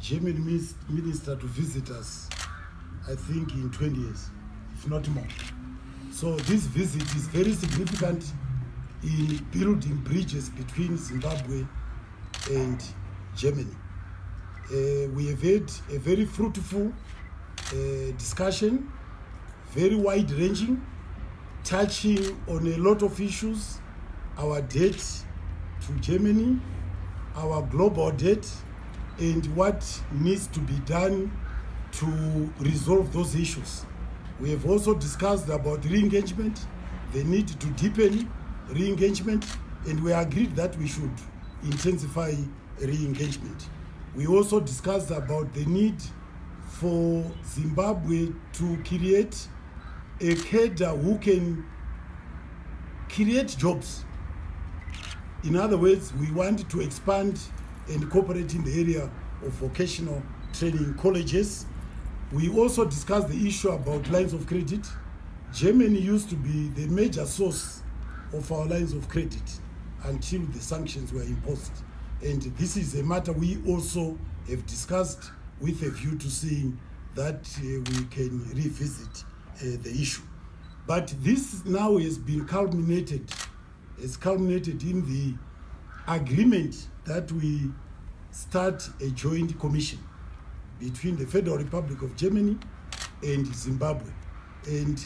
German minister to visit us, I think in 20 years, if not more. So this visit is very significant in building bridges between Zimbabwe and Germany. We have had a very fruitful discussion, very wide-ranging, touching on a lot of issues: our debt to Germany, our global debt, and what needs to be done to resolve those issues. We have also discussed about re-engagement, the need to deepen re-engagement, and we agreed that we should intensify re-engagement. We also discussed about the need for Zimbabwe to create a cadre who can create jobs. In other words, we want to expand and cooperate in the area of vocational training colleges. We also discussed the issue about lines of credit. Germany used to be the major source of our lines of credit until the sanctions were imposed. And this is a matter we also have discussed with a view to seeing that we can revisit the issue. But this now has culminated in the agreement that we start a joint commission between the Federal Republic of Germany and Zimbabwe. And